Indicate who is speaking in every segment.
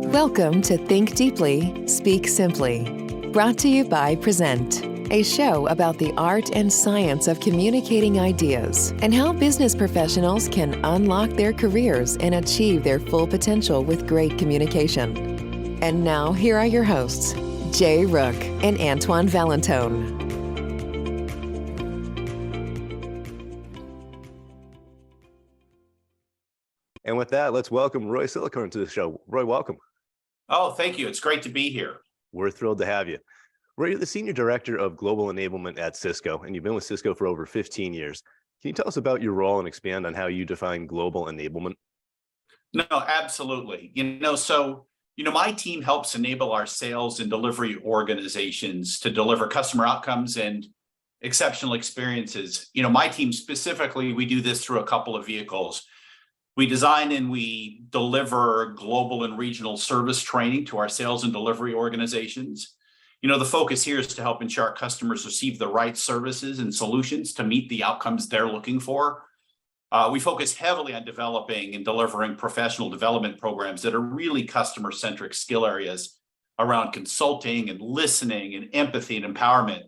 Speaker 1: Welcome to Think Deeply, Speak Simply, brought to you by Present, a show about the art and science of communicating ideas and how business professionals can unlock their careers and achieve their full potential with great communication. And now, here are your hosts, Jay Rook and Antoine Valentone.
Speaker 2: And with that, let's welcome Roy Skillicorn to the show. Roy, welcome.
Speaker 3: Oh, thank you. It's great to be here.
Speaker 2: We're thrilled to have you. Roy, you're the Senior Director of Global Enablement at Cisco, and you've been with Cisco for over 15 years. Can you tell us about your role and expand on how you define global enablement?
Speaker 3: No, absolutely. My team helps enable our sales and delivery organizations to deliver customer outcomes and exceptional experiences. My team specifically, we do this through a couple of vehicles. We design and we deliver global and regional service training to our sales and delivery organizations. The focus here is to help ensure our customers receive the right services and solutions to meet the outcomes they're looking for. We focus heavily on developing and delivering professional development programs that are really customer-centric skill areas around consulting and listening and empathy and empowerment.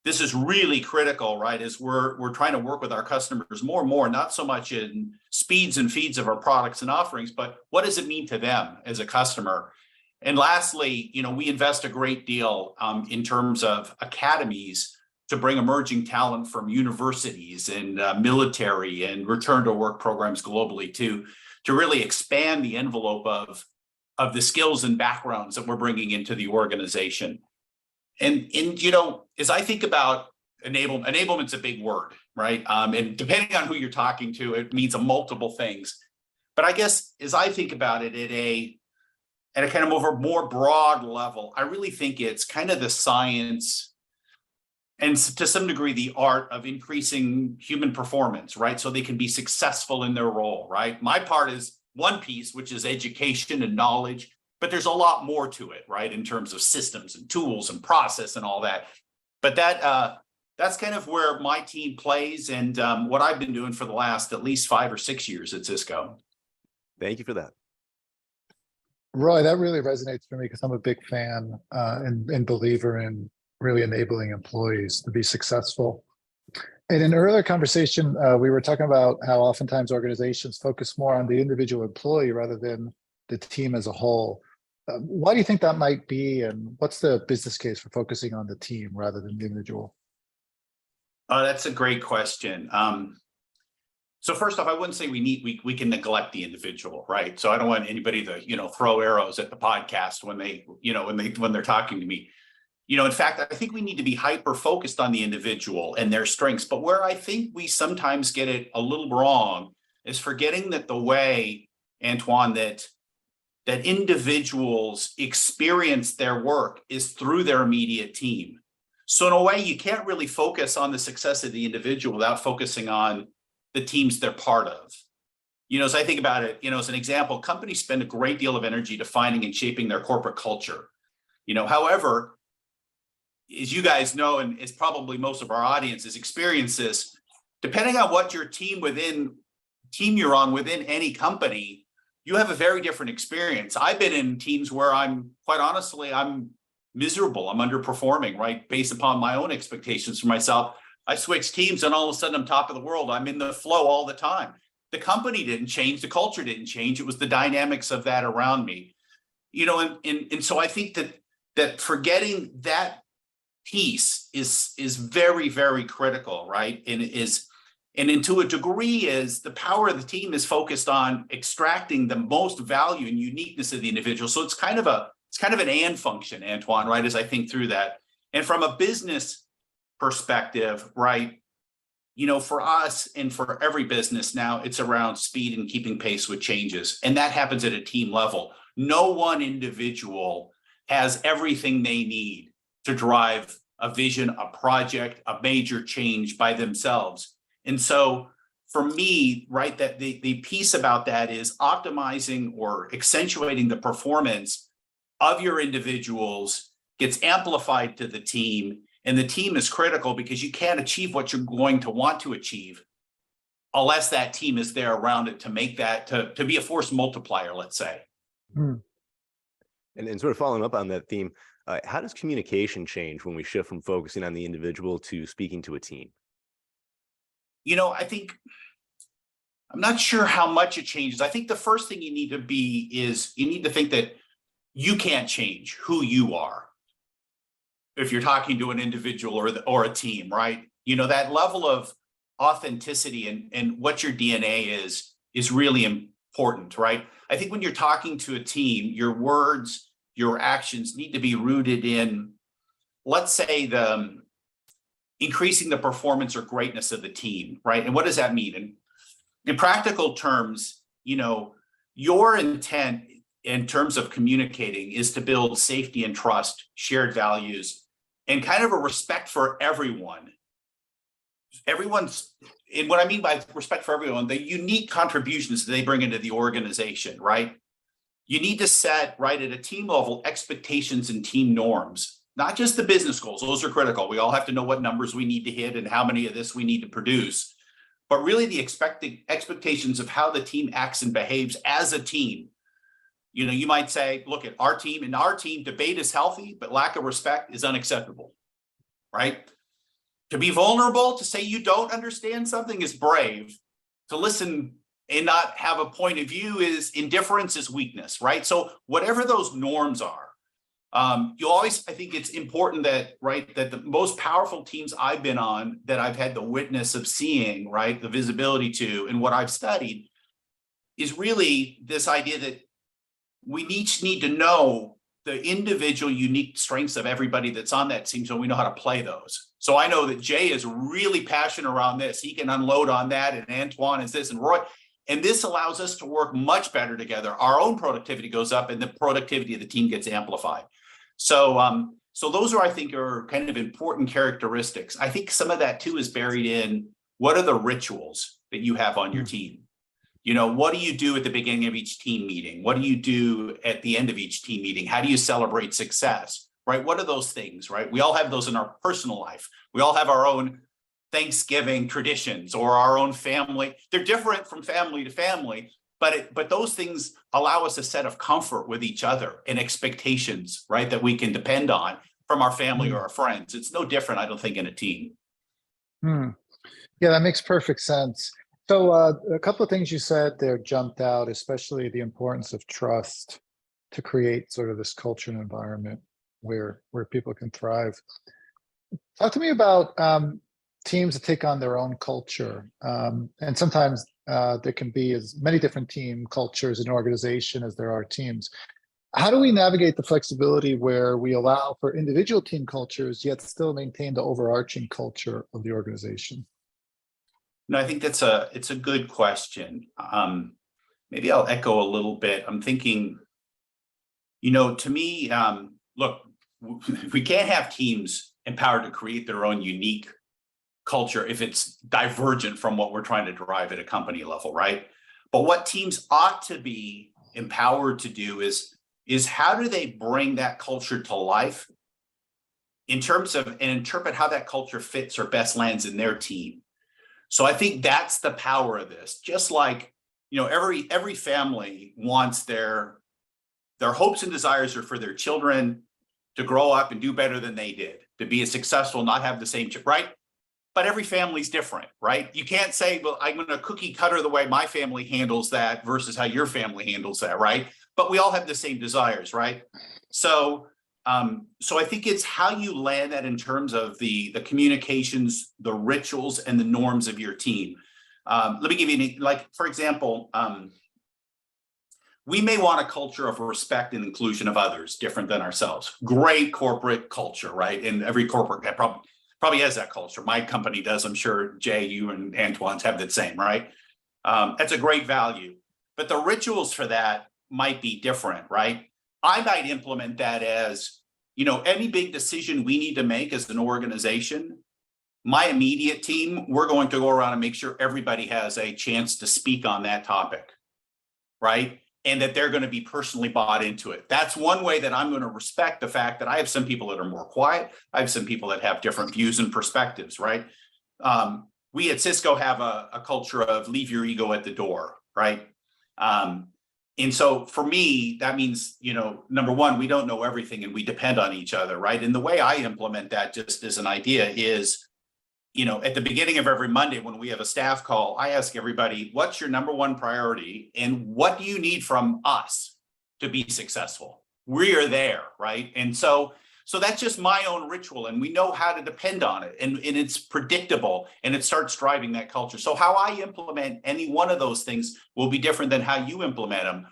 Speaker 3: This is really critical, right? As we're trying to work with our customers more and more, not so much in speeds and feeds of our products and offerings, but what does it mean to them as a customer? And lastly, we invest a great deal in terms of academies to bring emerging talent from universities and military and return to work programs globally to really expand the envelope of the skills and backgrounds that we're bringing into the organization. And as I think about enablement's a big word, right? And depending on who you're talking to, it means multiple things. But I guess as I think about it at a kind of more broad level, I really think it's kind of the science and to some degree the art of increasing human performance, right? So they can be successful in their role, right? My part is one piece, which is education and knowledge. But there's a lot more to it, right, in terms of systems and tools and process and all that. But that's kind of where my team plays and what I've been doing for the last at least 5 or 6 years at Cisco.
Speaker 2: Thank you for that.
Speaker 4: Roy, that really resonates for me because I'm a big fan and believer in really enabling employees to be successful. And in an earlier conversation, we were talking about how oftentimes organizations focus more on the individual employee rather than the team as a whole. Why do you think that might be, and what's the business case for focusing on the team rather than the individual?
Speaker 3: That's a great question. So first off, I wouldn't say we can neglect the individual, right? So I don't want anybody to throw arrows at the podcast when they're talking to me. In fact, I think we need to be hyper focused on the individual and their strengths. But where I think we sometimes get it a little wrong is forgetting that the way, Antoine, that individuals experience their work is through their immediate team. So in a way, you can't really focus on the success of the individual without focusing on the teams they're part of. As I think about it, as an example, companies spend a great deal of energy defining and shaping their corporate culture. However, as you guys know, and as probably most of our audience has experienced this, depending on what your team you're on within any company, you have a very different experience. I've been in teams where I'm miserable. I'm underperforming, right? Based upon my own expectations for myself. I switched teams and all of a sudden I'm top of the world. I'm in the flow all the time. The company didn't change. The culture didn't change. It was the dynamics of that around me. And so I think that forgetting that piece is very, very critical, right? And to a degree is the power of the team is focused on extracting the most value and uniqueness of the individual. So it's kind of an and function, Antoine, right? As I think through that. And from a business perspective, right, for us and for every business now, it's around speed and keeping pace with changes. And that happens at a team level. No one individual has everything they need to drive a vision, a project, a major change by themselves. And so for me, right, that the piece about that is optimizing or accentuating the performance of your individuals gets amplified to the team. And the team is critical because you can't achieve what you're going to want to achieve unless that team is there around it to make that, to be a force multiplier, let's say.
Speaker 2: And sort of following up on that theme, how does communication change when we shift from focusing on the individual to speaking to a team?
Speaker 3: I think I'm not sure how much it changes. I think the first thing you need to think that you can't change who you are if you're talking to an individual or a team, right? That level of authenticity and what your DNA is really important, right? I think when you're talking to a team, your words, your actions need to be rooted in, let's say, the increasing the performance or greatness of the team, right? And what does that mean? And in practical terms, your intent in terms of communicating is to build safety and trust, shared values, and kind of a respect for everyone. And what I mean by respect for everyone, the unique contributions that they bring into the organization, right? You need to set, right, at a team level, expectations and team norms, not just the business goals. Those are critical. We all have to know what numbers we need to hit and how many of this we need to produce, but really the expectations of how the team acts and behaves as a team. You might say, look at our team. In our team, debate is healthy, but lack of respect is unacceptable, right? To be vulnerable, to say you don't understand something is brave. To listen and not have a point of view is indifference, is weakness, right? So whatever those norms are, I think it's important that the most powerful teams I've been on, that I've had the witness of seeing, right, the visibility to, and what I've studied, is really this idea that we each need to know the individual unique strengths of everybody that's on that team, so we know how to play those. So I know that Jay is really passionate around this. He can unload on that, and Antoine is this, and Roy. And this allows us to work much better together. Our own productivity goes up and the productivity of the team gets amplified. So those I think are kind of important characteristics. I think some of that too is buried in, what are the rituals that you have on your team? What do you do at the beginning of each team meeting? What do you do at the end of each team meeting? How do you celebrate success, right? What are those things, right? We all have those in our personal life. We all have our own Thanksgiving traditions or our own family. They're different from family to family, but those things allow us a set of comfort with each other and expectations, right, that we can depend on from our family or our friends. It's no different, I don't think, in a team.
Speaker 4: Yeah, that makes perfect sense. So a couple of things you said there jumped out, especially the importance of trust to create sort of this culture and environment where people can thrive. Talk to me about teams that take on their own culture. And sometimes there can be as many different team cultures in an organization as there are teams. How do we navigate the flexibility where we allow for individual team cultures, yet still maintain the overarching culture of the organization?
Speaker 3: No, I think it's a good question. Maybe I'll echo a little bit. I'm thinking, to me, look, we can't have teams empowered to create their own unique culture if it's divergent from what we're trying to drive at a company level, right? But what teams ought to be empowered to do is how do they bring that culture to life in terms of, and interpret how that culture fits or best lands in their team. So I think that's the power of this. Just like, every family wants their hopes and desires are for their children to grow up and do better than they did, to be as successful, not have the same chip, right? But every family's different, right? You can't say, well, I'm going to cookie cutter the way my family handles that versus how your family handles that, right? But we all have the same desires, right? So I think it's how you land that in terms of the communications, the rituals, and the norms of your team. Let me give you, for example, we may want a culture of respect and inclusion of others different than ourselves. Great corporate culture, right? And every corporate probably has that culture. My company does. I'm sure, Jay, you and Antoine's have the same, right? That's a great value. But the rituals for that might be different, right? I might implement that as, any big decision we need to make as an organization, my immediate team, we're going to go around and make sure everybody has a chance to speak on that topic, right? And that they're going to be personally bought into it. That's one way that I'm going to respect the fact that I have some people that are more quiet. I have some people that have different views and perspectives, right? We at Cisco have a culture of leave your ego at the door, right? And so for me, that means, number one, we don't know everything and we depend on each other, right? And the way I implement that, just as an idea, is, at the beginning of every Monday when we have a staff call, I ask everybody, what's your number one priority and what do you need from us to be successful? We are there, right? And so that's just my own ritual, and we know how to depend on it, and it's predictable, and it starts driving that culture. So how I implement any one of those things will be different than how you implement them,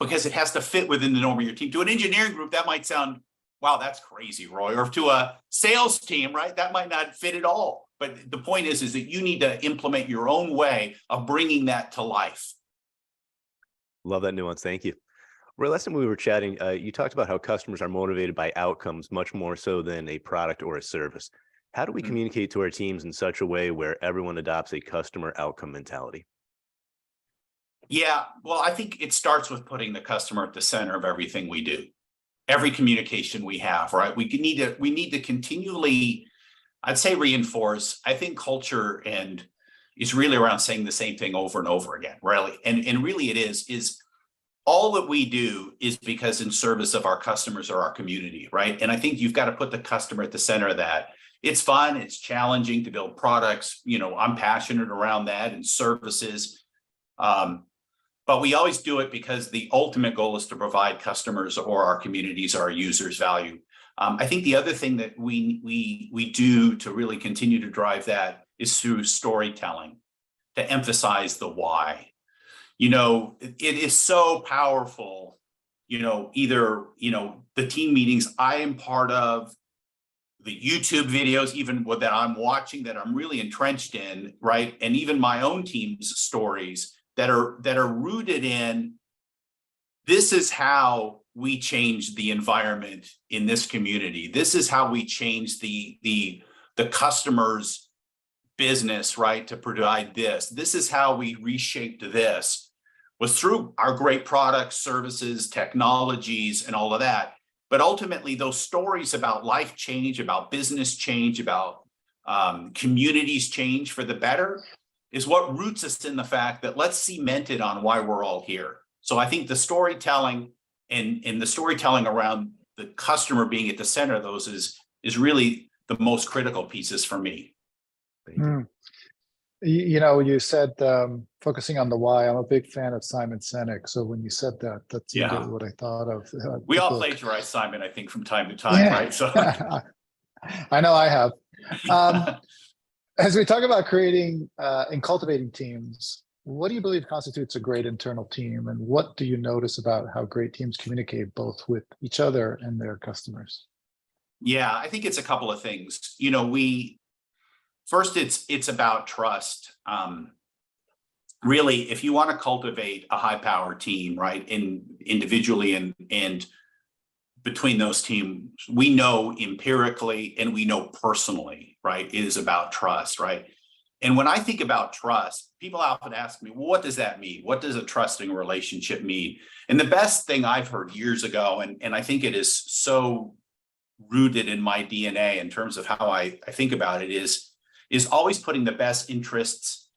Speaker 3: because it has to fit within the norm of your team. To an engineering group, that might sound, wow, that's crazy, Roy. Or to a sales team, right, that might not fit at all. But the point is that you need to implement your own way of bringing that to life.
Speaker 2: Love that nuance. Thank you. Roy, last time we were chatting, you talked about how customers are motivated by outcomes much more so than a product or a service. How do we communicate to our teams in such a way where everyone adopts a customer outcome mentality?
Speaker 3: Yeah, well, I think it starts with putting the customer at the center of everything we do, every communication we have, right? We need to continually, I'd say, reinforce. I think culture is really around saying the same thing over and over again, really. And really it is all that we do is because in service of our customers or our community, right? And I think you've got to put the customer at the center of that. It's fun, it's challenging to build products. I'm passionate around that and services. But we always do it because the ultimate goal is to provide customers or our communities, our users, value. I think the other thing that we do to really continue to drive that is through storytelling, to emphasize the why. It is so powerful, either, the team meetings I am part of, the YouTube videos, even that I'm watching, that I'm really entrenched in, right? And even my own team's stories that are rooted in, this is how we change the environment in this community. This is how we change the customer's business, right? To provide this. This is how we reshaped this, was through our great products, services, technologies, and all of that. But ultimately, those stories about life change, about business change, about communities change for the better is what roots us in the fact that let's cement it on why we're all here. So I think the storytelling and the storytelling around the customer being at the center of those is really the most critical pieces for me.
Speaker 4: You said focusing on the why. I'm a big fan of Simon Sinek. So when you said that, that's immediately what I thought of.
Speaker 3: We all plagiarize Simon, I think, from time to time, right? So
Speaker 4: I know I have. As we talk about creating and cultivating teams, what do you believe constitutes a great internal team? And what do you notice about how great teams communicate both with each other and their customers?
Speaker 3: Yeah, I think it's a couple of things. First, it's about trust. Really, if you want to cultivate a high-powered team, right, individually and between those teams, we know empirically and we know personally, right, it is about trust, right? And when I think about trust, people often ask me, well, what does that mean? What does a trusting relationship mean? And the best thing I've heard years ago, and I think it is so rooted in my DNA in terms of how I think about it, is always putting the best interests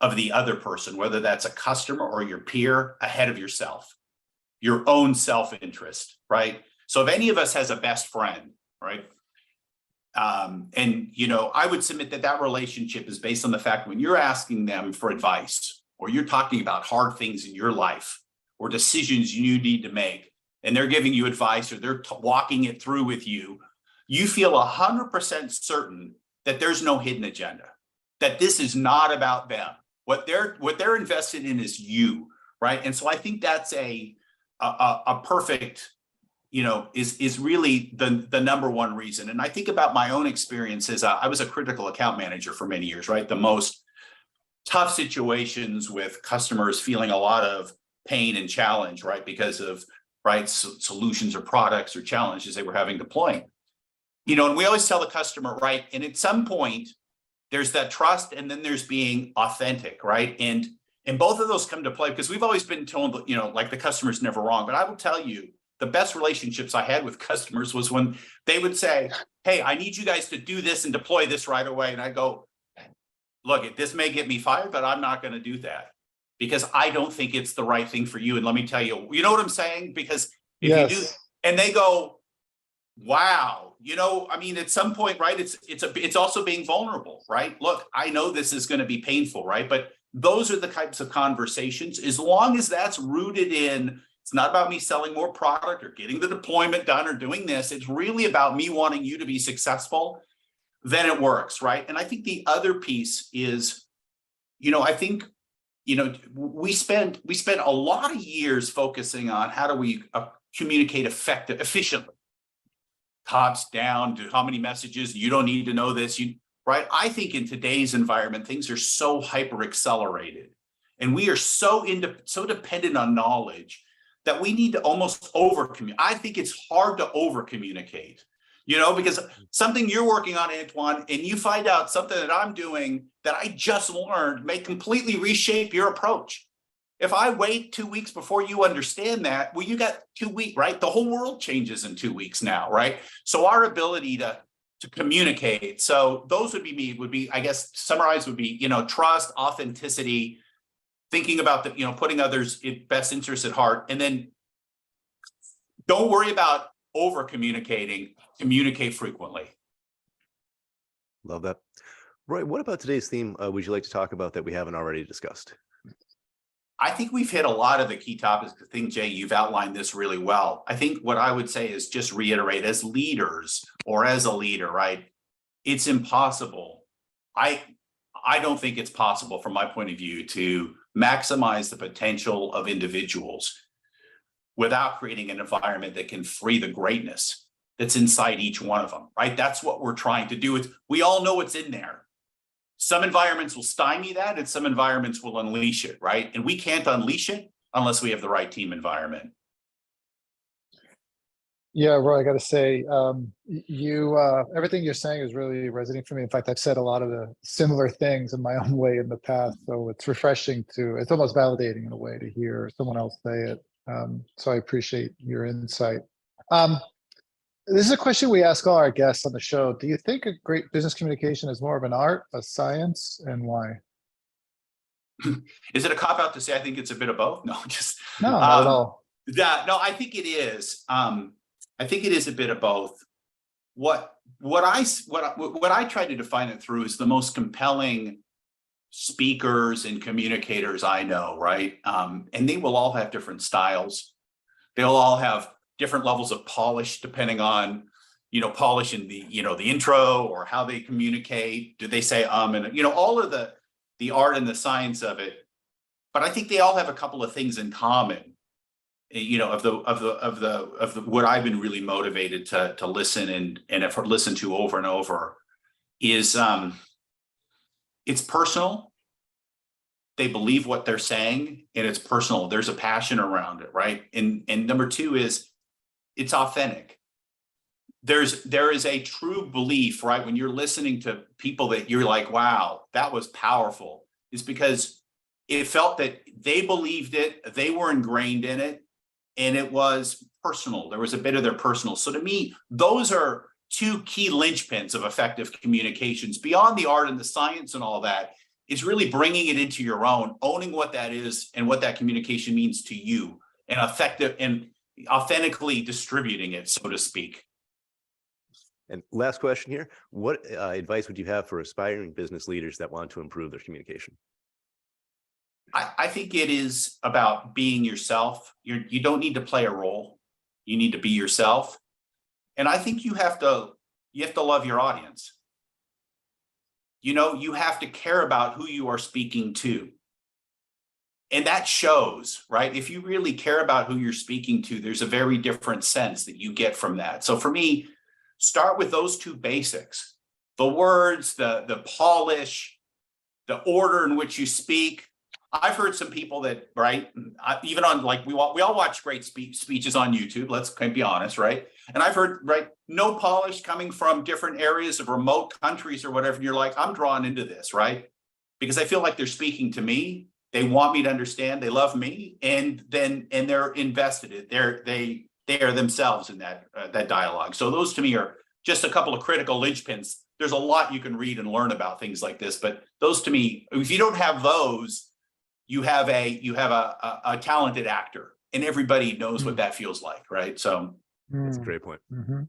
Speaker 3: of the other person, whether that's a customer or your peer, ahead of yourself, your own self-interest, right? So if any of us has a best friend, right? I would submit that relationship is based on the fact when you're asking them for advice, or you're talking about hard things in your life or decisions you need to make, and they're giving you advice or they're walking it through with you, you feel 100% certain that there's no hidden agenda, that this is not about them. What they're invested in is you, right? And so I think that's a perfect, is really the number one reason. And I think about my own experiences. I was a critical account manager for many years, right? The most tough situations with customers feeling a lot of pain and challenge, right? Because of, right, solutions or products or challenges they were having deploying. And we always tell the customer, right? And at some point, there's that trust, and then there's being authentic, right? And both of those come to play because we've always been told, like the customer's never wrong. But I will tell you, the best relationships I had with customers was when they would say, hey, I need you guys to do this and deploy this right away. And I go, look, this may get me fired, but I'm not going to do that. because I don't think it's the right thing for you. And let me tell you, you know what I'm saying? Because if
Speaker 4: Yes.
Speaker 3: you do, and they go, wow, I mean, at some point, right, it's also being vulnerable, right? Look, I know this is going to be painful, right? But those are the types of conversations, as long as that's rooted in, it's not about me selling more product or getting the deployment done or doing this. It's really about me wanting you to be successful. Then it works, right? And I think the other piece is, I think, we spent a lot of years focusing on how do we communicate efficiently, tops down, to how many messages, you don't need to know this, right? I think in today's environment, things are so hyper accelerated, and we are so dependent on knowledge that we need to almost over communicate. I think it's hard to over communicate, because something you're working on, Antoine, and you find out something that I'm doing that I just learned may completely reshape your approach. If I wait 2 weeks before you understand that, well, you got 2 weeks, right? The whole world changes in 2 weeks now, right? So our ability to communicate. So those would be, I guess, summarized would be, trust, authenticity, thinking about putting others' best interests at heart. And then don't worry about over communicating, communicate frequently.
Speaker 2: Love that. Roy, what about today's theme would you like to talk about that we haven't already discussed?
Speaker 3: I think we've hit a lot of the key topics. I think, Jay, you've outlined this really well. I think what I would say is just reiterate, as leaders or as a leader, right? It's impossible. I don't think it's possible from my point of view to maximize the potential of individuals without creating an environment that can free the greatness that's inside each one of them, right? That's what we're trying to do. We all know what's in there. Some environments will stymie that, and some environments will unleash it, right? And we can't unleash it unless we have the right team environment.
Speaker 4: Yeah, Roy, I got to say, everything you're saying is really resonating for me. In fact, I've said a lot of the similar things in my own way in the past. So it's refreshing it's almost validating in a way to hear someone else say it. So I appreciate your insight. This is a question we ask all our guests on the show. Do you think a great business communication is more of an art, a science, and why?
Speaker 3: Is it a cop-out to say I think it's a bit of both? No,
Speaker 4: No, not at all.
Speaker 3: Yeah, no, I think it is. I think it is a bit of both. What I try to define it through is the most compelling speakers and communicators I know, right? And they will all have different styles. They'll all have different levels of polish depending on, polish in the, the intro or how they communicate. Do they say and all of the art and the science of it. But I think they all have a couple of things in common. Of the what I've been really motivated to listen and have listened to over and over is it's personal. They believe what they're saying, and it's personal. There's a passion around it, right? And number two is it's authentic. There is a true belief, right? When you're listening to people that you're like, wow, that was powerful, is because it felt that they believed it, they were ingrained in it, and it was personal. There was a bit of their personal. So to me, those are two key linchpins of effective communications. Beyond the art and the science and all that, is really bringing it into your own, owning what that is and what that communication means to you, and effective and authentically distributing it, so to speak.
Speaker 2: And last question here, what advice would you have for aspiring business leaders that want to improve their communication?
Speaker 3: I think it is about being yourself. You don't need to play a role. You need to be yourself. And I think you have to love your audience. You have to care about who you are speaking to. And that shows, right? If you really care about who you're speaking to, there's a very different sense that you get from that. So for me, start with those two basics: the words, the polish, the order in which you speak. I've heard some people that, right, even on, like, we all watch great speeches on YouTube, let's be honest, right? And I've heard, right, no polish coming from different areas of remote countries or whatever. And you're like, I'm drawn into this, right? Because I feel like they're speaking to me. They want me to understand. They love me, and they're invested in it. They are themselves in that dialogue. So those to me are just a couple of critical linchpins. There's a lot you can read and learn about things like this, but those to me, if you don't have those, you have a talented actor, and everybody knows what that feels like, right? So
Speaker 2: That's a great point.
Speaker 4: Mm-hmm.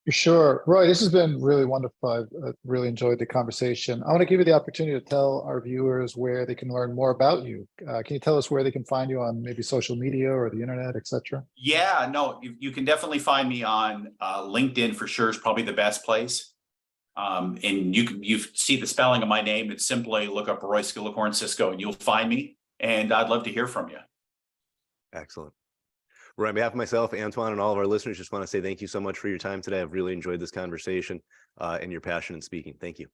Speaker 4: For sure. Roy, this has been really wonderful. I've really enjoyed the conversation. I want to give you the opportunity to tell our viewers where they can learn more about you. Can you tell us where they can find you on maybe social media or the internet, et cetera?
Speaker 3: Yeah, no, you can definitely find me on LinkedIn for sure, is probably the best place. And you see the spelling of my name. It's simply look up Roy Skillicorn Cisco and you'll find me. And I'd love to hear from you.
Speaker 2: Excellent. Well, on behalf of myself, Antoine, and all of our listeners, just want to say thank you so much for your time today. I've really enjoyed this conversation and your passion in speaking. Thank you.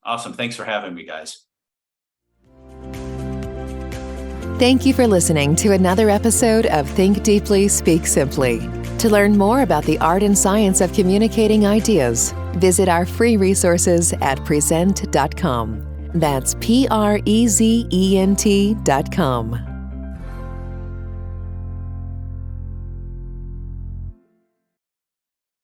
Speaker 3: Awesome. Thanks for having me, guys.
Speaker 1: Thank you for listening to another episode of Think Deeply, Speak Simply. To learn more about the art and science of communicating ideas, visit our free resources at present.com. That's PREZENT.com.